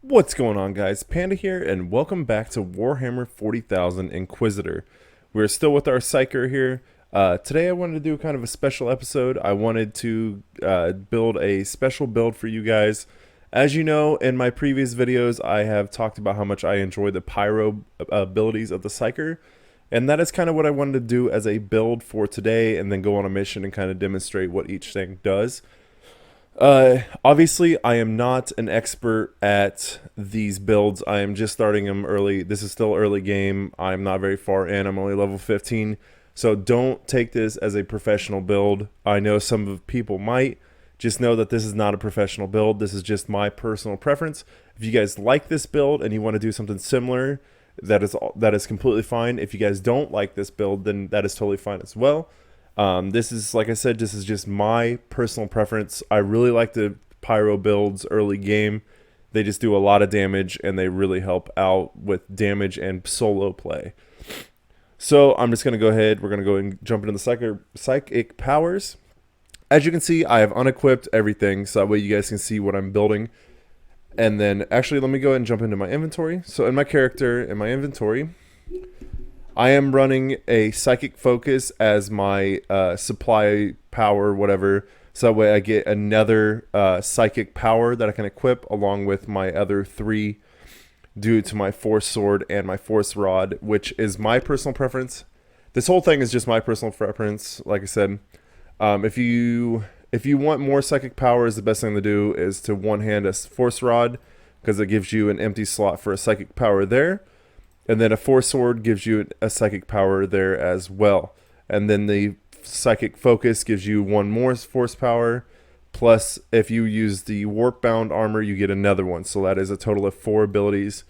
What's going on, guys? Panda here, and welcome back to Warhammer 40,000 Inquisitor. We're still with our PSYKER here. Today I wanted to do kind of a special episode. I wanted to build a special build for you guys. As you know, in my previous videos, I have talked about how much I enjoy the pyro abilities of the PSYKER, and that is kind of what I wanted to do as a build for today, and then go on a mission and kind of demonstrate what each thing does. Obviously, I am not an expert at these builds. I am just starting them early. This is still early game. I'm not very far in. I'm only level 15. So don't take this as a professional build. I know some of people might. Just know that this is not a professional build. This is just my personal preference. If you guys like this build and you want to do something similar, that is completely fine. If you guys don't like this build, then that is totally fine as well. This is, like I said, this is just my personal preference. I really like the pyro builds early game. They just do a lot of damage, and they really help out with damage and solo play. So I'm just going to go ahead. We're going to go and jump into the psychic powers. As you can see, I have unequipped everything, so that way you guys can see what I'm building. And then, actually, let me go ahead and jump into my inventory. So in my character, in my inventory, I am running a psychic focus as my supply power, whatever. So that way I get another psychic power that I can equip along with my other three due to my force sword and my force rod, which is my personal preference. This whole thing is just my personal preference. Like I said, if you want more psychic powers, the best thing to do is to one-hand a force rod, because it gives you an empty slot for a psychic power there. And then a force sword gives you a psychic power there as well. And then the psychic focus gives you one more force power. Plus, if you use the warp bound armor, you get another one. So that is a total of 4 abilities.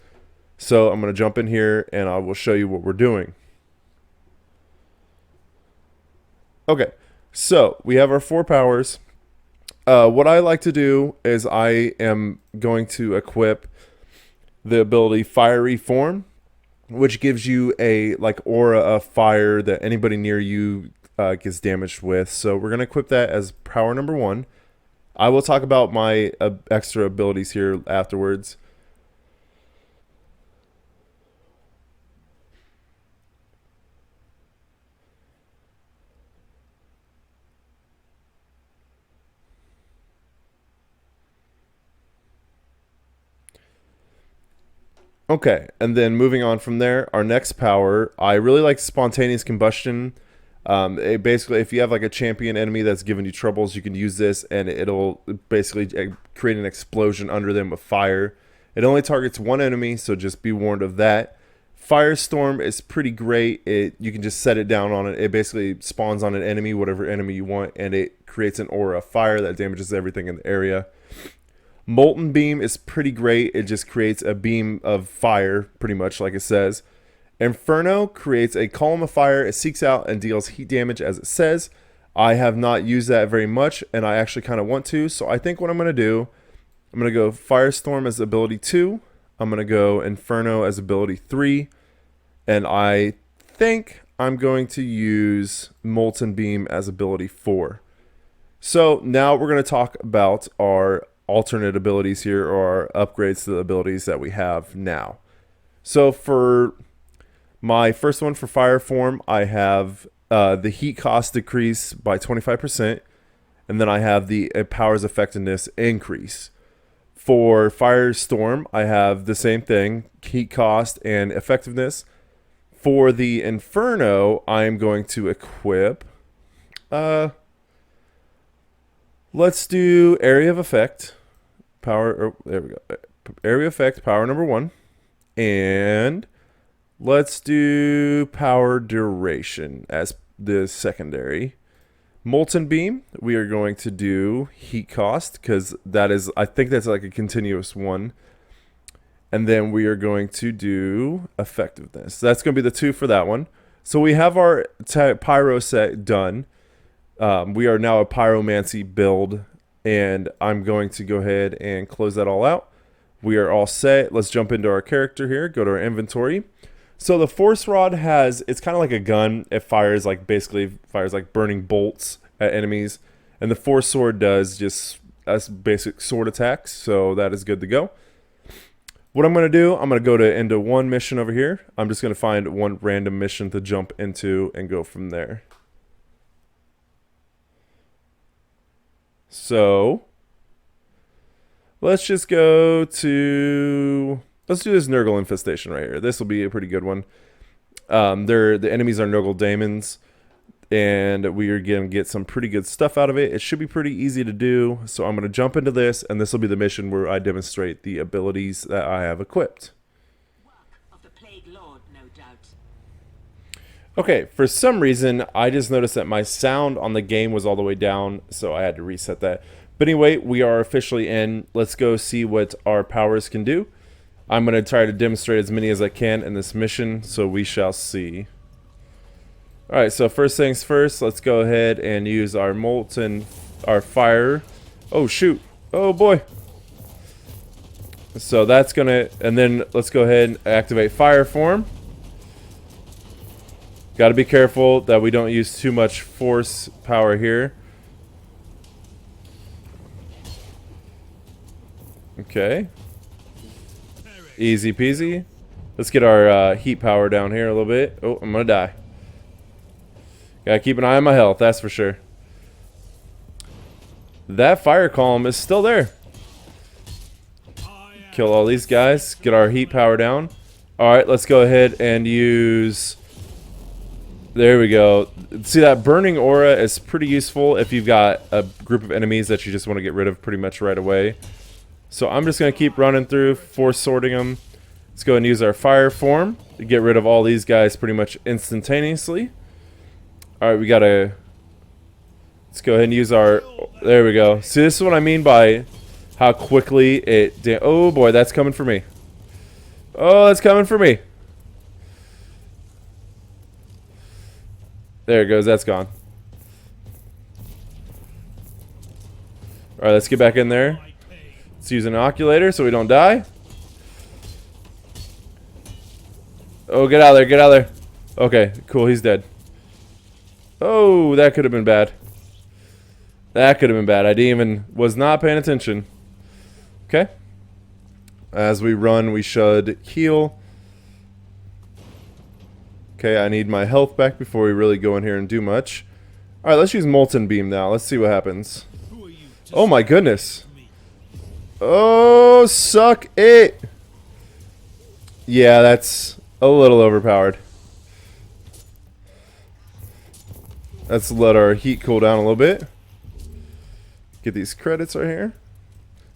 So I'm going to jump in here and I will show you what we're doing. Okay, so we have our 4 powers. What I like to do is I am going to equip the ability Fiery Form, which gives you a aura of fire that anybody near you gets damaged with. So we're going to equip that as power number 1. I will talk about my extra abilities here afterwards. Okay, and then moving on from there, our next power, I really like spontaneous combustion. Basically, if you have like a champion enemy that's giving you troubles, you can use this, and it'll basically create an explosion under them of fire. It only targets one enemy, so just be warned of that. Firestorm is pretty great. You can just set it down on it. It basically spawns on an enemy, whatever enemy you want, and it creates an aura of fire that damages everything in the area. Molten Beam is pretty great. It just creates a beam of fire, pretty much like it says. Inferno creates a column of fire. It seeks out and deals heat damage as it says. I have not used that very much, and I actually kind of want to. So I think what I'm going to do, I'm going to go Firestorm as ability 2. I'm going to go Inferno as ability 3. And I think I'm going to use Molten Beam as ability 4. So now we're going to talk about our alternate abilities here, or our upgrades to the abilities that we have now. So for my first one, for Fire Form, I have the heat cost decrease by 25%, and then I have the powers effectiveness increase. For Firestorm, I have the same thing, heat cost and effectiveness. For the Inferno, I am going to equip let's do area of effect. There we go. Area effect, power number 1. And let's do power duration as the secondary. Molten Beam, we are going to do heat cost, because that is, I think that's like a continuous one. And then we are going to do effectiveness. That's going to be the 2 for that one. So we have our pyro set done. We are now a pyromancy build, and I'm going to go ahead and close that all out. We are all set. Let's jump into our character here. Go to our inventory. So the force rod it's kind of like a gun. It fires like burning bolts at enemies. And the force sword does just basic sword attacks. So that is good to go. What I'm going to do, I'm going to go into one mission over here. I'm just going to find one random mission to jump into and go from there. So, let's just go to... Let's do this Nurgle infestation right here. This will be a pretty good one. The enemies are Nurgle daemons, and we are going to get some pretty good stuff out of it. It should be pretty easy to do, so I'm going to jump into this, and this will be the mission where I demonstrate the abilities that I have equipped. Of the Plague Lord, no doubt. Okay, for some reason, I just noticed that my sound on the game was all the way down, so I had to reset that. But anyway, we are officially in. Let's go see what our powers can do. I'm going to try to demonstrate as many as I can in this mission, so we shall see. Alright, so first things first, let's go ahead and use our our fire. Oh, shoot. Oh, boy. So that's going to, and then let's go ahead and activate fire form. Got to be careful that we don't use too much force power here. Okay. Easy peasy. Let's get our heat power down here a little bit. Oh, I'm gonna die. Gotta keep an eye on my health, that's for sure. That fire column is still there. Kill all these guys. Get our heat power down. Alright, let's go ahead and use... There we go. See, that burning aura is pretty useful if you've got a group of enemies that you just want to get rid of pretty much right away. So I'm just going to keep running through, force sorting them. Let's go and use our fire form to get rid of all these guys pretty much instantaneously. Alright, we got to... Let's go ahead and use our... There we go. See, this is what I mean by how quickly it... Oh boy, that's coming for me. Oh, that's coming for me. There it goes, that's gone. Alright, let's get back in there. Let's use an inoculator so we don't die. Oh, get out of there, get out of there. Okay, cool, he's dead. Oh, that could have been bad. That could have been bad. Was not paying attention. Okay. As we run, we should heal. Okay, I need my health back before we really go in here and do much. Alright, let's use Molten Beam now. Let's see what happens. Oh my goodness. Oh, suck it. Yeah, that's a little overpowered. Let's let our heat cool down a little bit. Get these credits right here.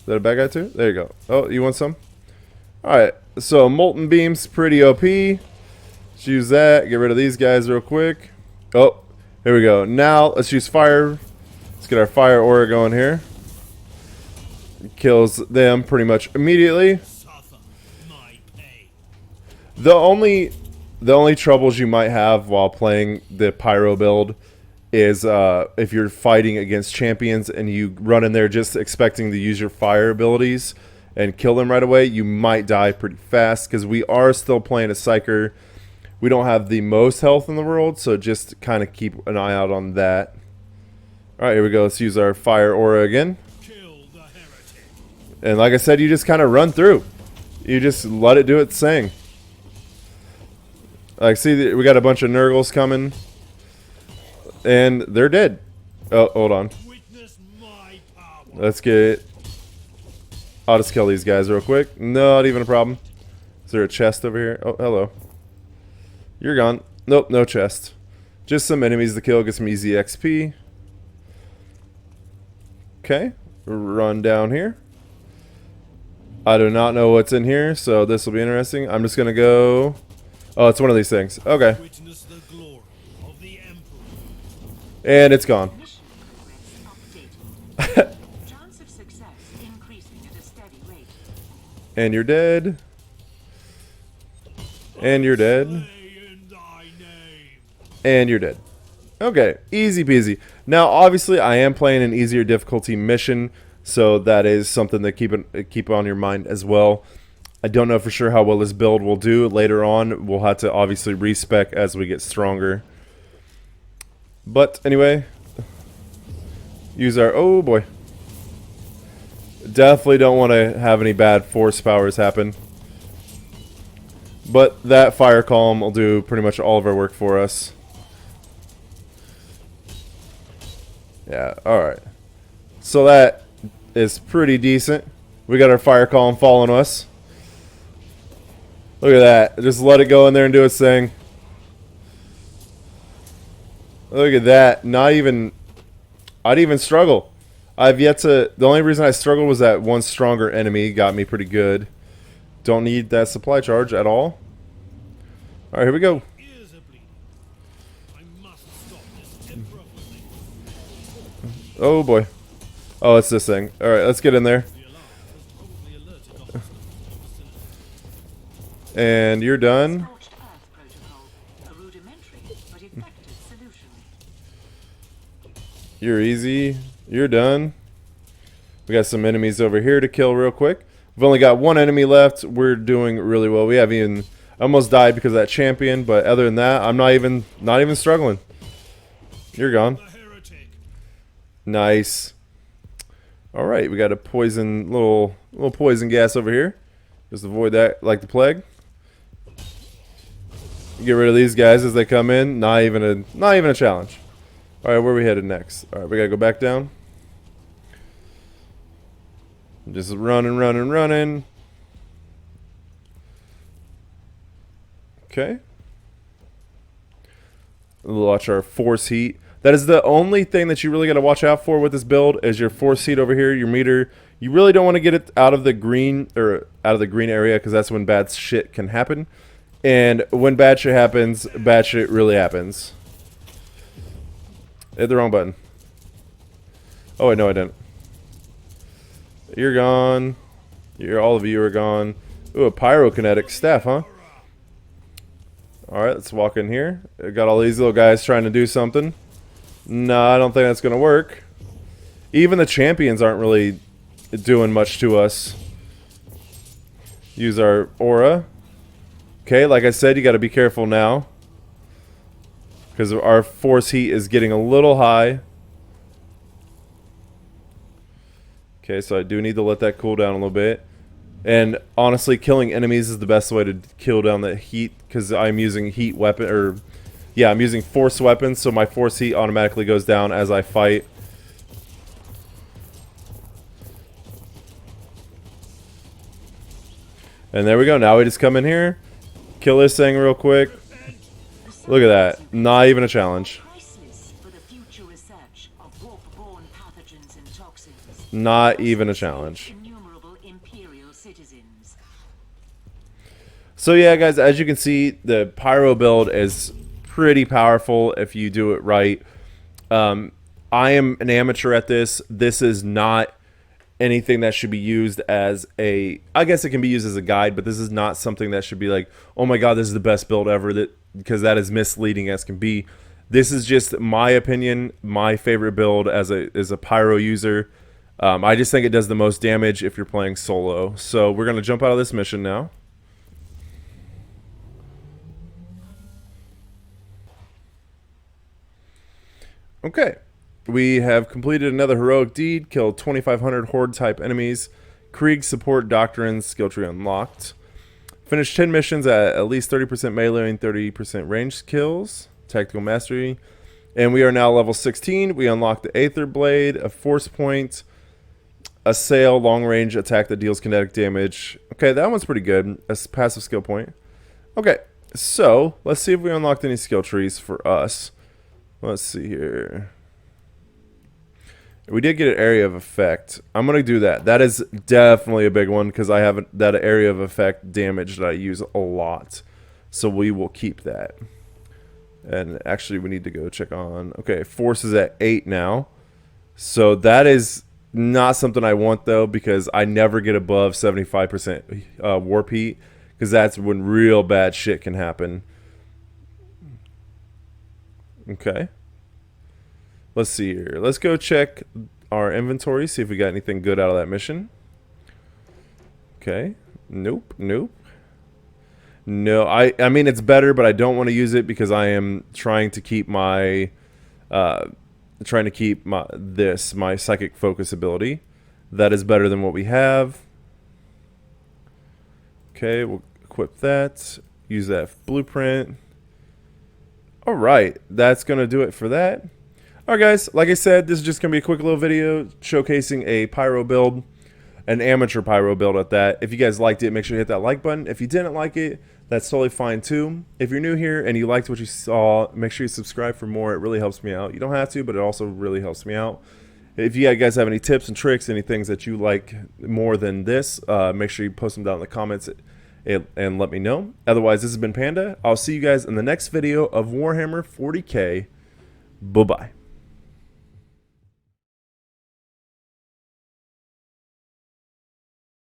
Is that a bad guy too? There you go. Oh, you want some? Alright, so Molten Beam's pretty OP. Let's use that. Get rid of these guys real quick. Oh, here we go. Now, let's use fire. Let's get our fire aura going here. Kills them pretty much immediately. The only troubles you might have while playing the pyro build is if you're fighting against champions and you run in there just expecting to use your fire abilities and kill them right away, you might die pretty fast because we are still playing a PSYKER. We don't have the most health in the world, so just kind of keep an eye out on that. Alright, here we go. Let's use our fire aura again. And like I said, you just kind of run through. You just let it do its thing. Like, see, we got a bunch of Nurgles coming. And they're dead. Oh, hold on. Let's get... I'll just kill these guys real quick. Not even a problem. Is there a chest over here? Oh, hello. You're gone. Nope, no chest. Just some enemies to kill, get some easy XP. Okay. Run down here. I do not know what's in here, so this will be interesting. I'm just going to go... Oh, it's one of these things. Okay. And it's gone. And you're dead. And you're dead. And you're dead. Okay, easy peasy. Now, obviously, I am playing an easier difficulty mission, so that is something to keep on your mind as well. I don't know for sure how well this build will do later on. We'll have to obviously respec as we get stronger. But anyway, use our... Oh boy. Definitely don't want to have any bad force powers happen. But that fire column will do pretty much all of our work for us. Yeah, alright. So that is pretty decent. We got our fire column following us. Look at that. Just let it go in there and do its thing. Look at that. Not even... I'd even struggle. I've yet to... The only reason I struggled was that one stronger enemy got me pretty good. Don't need that supply charge at all. Alright, here we go. Oh boy. Oh, it's this thing. Alright, let's get in there. And you're done. You're easy. You're done. We got some enemies over here to kill real quick. We've only got one enemy left. We're doing really well. We haven't even almost died because of that champion, but other than that, I'm not even struggling. You're gone. Nice. All right, we got a poison little poison gas over here. Just avoid that like the plague. Get rid of these guys as they come in. Not even a challenge. All right, where are we headed next? All right, we gotta go back down. Just running. Okay. We'll watch our force heat. That is the only thing that you really got to watch out for with this build is your force heat over here, your meter. You really don't want to get it out of the green area because that's when bad shit can happen. And when bad shit happens, bad shit really happens. Hit the wrong button. Oh wait, no, I didn't. You're gone. All of you are gone. Ooh, a pyrokinetic staff, huh? Alright, let's walk in here. Got all these little guys trying to do something. No, I don't think that's going to work. Even the champions aren't really doing much to us. Use our aura. Okay, like I said, you got to be careful now. Because our force heat is getting a little high. Okay, so I do need to let that cool down a little bit. And honestly, killing enemies is the best way to kill down the heat because I'm using heat weapon, or yeah, I'm using force weapons, so my force heat automatically goes down as I fight. And there we go. Now we just come in here, kill this thing real quick. Look at that. Not even a challenge. Not even a challenge. So yeah, guys, as you can see, the pyro build is pretty powerful if you do it right. I am an amateur at this. This is not anything that should be used as a... I guess it can be used as a guide, but this is not something that should be like, oh my god, this is the best build ever, because that is misleading as can be. This is just my opinion, my favorite build as a pyro user. I just think it does the most damage if you're playing solo. So we're going to jump out of this mission now. Okay, we have completed another heroic deed, killed 2,500 horde-type enemies, Krieg support doctrines, skill tree unlocked. Finished 10 missions at least 30% melee and 30% range kills, tactical mastery. And we are now level 16. We unlocked the Aether Blade, a force point, a sail, long-range attack that deals kinetic damage. Okay, that one's pretty good, a passive skill point. Okay, so let's see if we unlocked any skill trees for us. Let's see here. We did get an area of effect. I'm going to do that. That is definitely a big one because I have that area of effect damage that I use a lot. So we will keep that. And actually we need to go check on... Okay, force is at 8 now. So that is not something I want though because I never get above 75% warp heat because that's when real bad shit can happen. Okay. Let's see here. Let's go check our inventory, see if we got anything good out of that mission. Okay. Nope. Nope. No, I mean it's better, but I don't want to use it because I am trying to keep my my psychic focus ability. That is better than what we have. Okay, we'll equip that. use that blueprint. All right, that's going to do it for that. All right, guys, like I said, this is just going to be a quick little video showcasing a pyro build, an amateur pyro build at that. If you guys liked it, make sure you hit that like button. If you didn't like it, that's totally fine too. If you're new here and you liked what you saw, make sure you subscribe for more. It really helps me out. You don't have to, but it also really helps me out. If you guys have any tips and tricks, any things that you like more than this, make sure you post them down in the comments and let me know. Otherwise, this has been Panda. I'll see you guys in the next video of Warhammer 40K. Bye-bye.